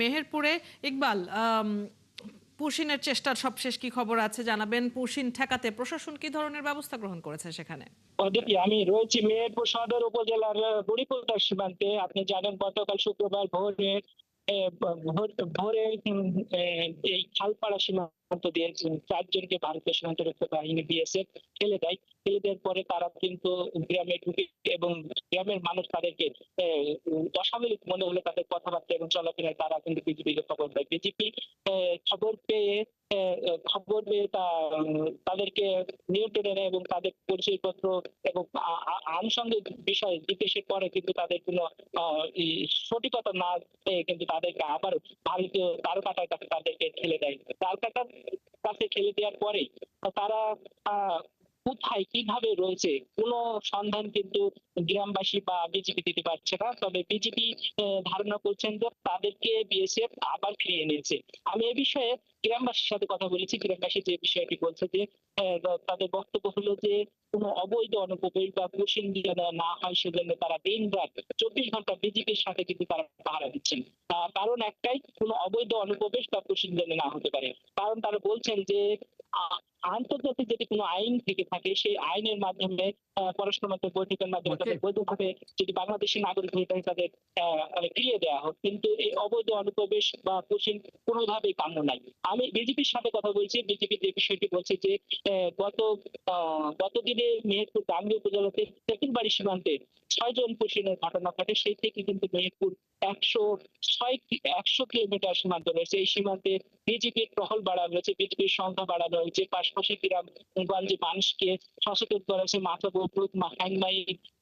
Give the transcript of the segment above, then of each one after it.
মেহেরপুরে। ইকবাল, পুশিনের চেষ্টার সবশেষ কি খবর আছে জানাবেন? পুশিন ঠেকাতে প্রশাসন কি ধরনের ব্যবস্থা গ্রহণ করেছে সেখানে? দেখি, আমি রয়েছি মেহেরপুর সদর উপজেলার বুড়িকুলতা সীমান্তে। আপনি জানেন গতকাল শুক্রবার ভোরে ভোরে এই খালপাড়া সীমান্ত দিয়ে ৪ জনকে ভারতীয় সীমান্ত রক্ষী বাহিনী বিএসএফ ফেলে দেয়। ফেলে দেওয়ার পরে তারা কিন্তু গ্রামে ঢুকে এবং গ্রামের মানুষ তাদেরকে অস্বাভাবিক মনে হলে তাদের কথাবার্তা এবং চলাফেরায় তারা কিন্তু বিজিবিকে খবর দেয়। বিজেপি খবর পেয়ে তাদেরকে নিয়ন্ত্রণে নেয় এবং তাদের পরিচয়পত্র এবং আনুষঙ্গিক বিষয় জিজ্ঞেসের পরে কিন্তু তাদের কোনো সঠিকতা না পেয়ে কিন্তু তাদেরকে আবার ভারতীয় তারকাটার কাছে তাদেরকে ঠেলে দেয়। তারকাটার কাছে ঠেলে দেওয়ার পরেই তারা কোথায় কিভাবে রয়েছে কোনো সন্ধান কিন্তু গ্রামবাসী বা বিজেপি দিতে পারছে না। তবে বিজেপি ধারণা করছেন যে তাদেরকে বিএসএফ আবার ফিরিয়ে নিয়েছে। আমি এ বিষয়ে গ্রামবাসীর সাথে কথা বলেছি। গ্রামবাসী যে বিষয়টি বলছে যে তাদের বক্তব্য হলো যে কোনো অবৈধ অনুপ্রবেশ বা পুশিং যেন না হয় সেজন্য তারা দিন রাত ২৪ ঘন্টা বিজেপির সাথে কিন্তু তারা পাহারা দিচ্ছেন। কারণ একটাই, কোনো অবৈধ অনুপ্রবেশ বা পুশিং যেন না হতে পারে। কারণ তারা বলছেন যে আন্তর্জাতিক যদি কোনো আইন থেকে থাকে সেই আইনের মাধ্যমে পররাষ্ট্র মন্ত্রীর বৈঠকের মাধ্যমে ওকে। তাদের বৈধভাবে যদি বাংলাদেশি নাগরিক হয়ে থাকে তাদের ফিরিয়ে দেওয়া হোক, কিন্তু এই অবৈধ অনুপ্রবেশ বা পুশিং কোনোভাবেই কাম্য নাই। আমি বিজেপির সাথে কথা বলছি। বিজেপি যে বিষয়টি বলছে যে গত দিনে মেহেরপুর গাংনী উপজেলাতে তেঁতুলবাড়ি সীমান্তে ৬ জন পুশিনের ঘটনা ঘটে। সেই থেকে কিন্তু মেহেরপুর ১০০ কিলোমিটার সীমান্ত রয়েছে। এই সীমান্তে বিজেপির টহল বাড়ানো হয়েছে, বিজেপির সংখ্যা বাড়ানো হয়েছে, পাশাপাশি গ্রামগঞ্জে মানুষকে সচেতন করা হয়েছে, মাথা বুক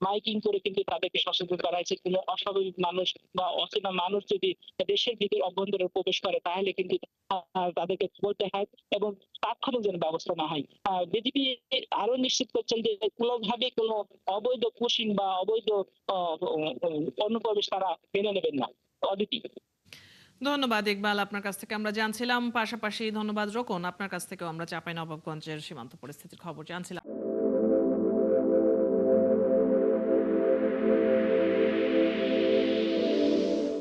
মাইকিং করে কিন্তু তাদেরকে সচেতন করা হয়েছে। কোনো অস্বাভাবিক মানুষ বা অচেনা মানুষ যদি দেশের ভিতরে অভ্যন্তরে প্রবেশ করে তাহলে কিন্তু তাদেরকে বলতে হয় এবং তাৎক্ষণিক যেন ব্যবস্থা না হয়। বিজেপি আরো নিশ্চিত করছেন যে কোনোভাবে কোনো অবৈধ পুশিং বা অবৈধ অনুপ্রবেশ তারা মেনে নেবেন না। অদিতি। ধন্যবাদ ইকবাল, আপনার কাছ থেকে আমরা জানছিলাম। পাশাপাশি ধন্যবাদ রোকন, আপনার কাছ থেকেও আমরা চাঁপাইনবাবগঞ্জের সীমান্ত পরিস্থিতির খবর জানছিলাম।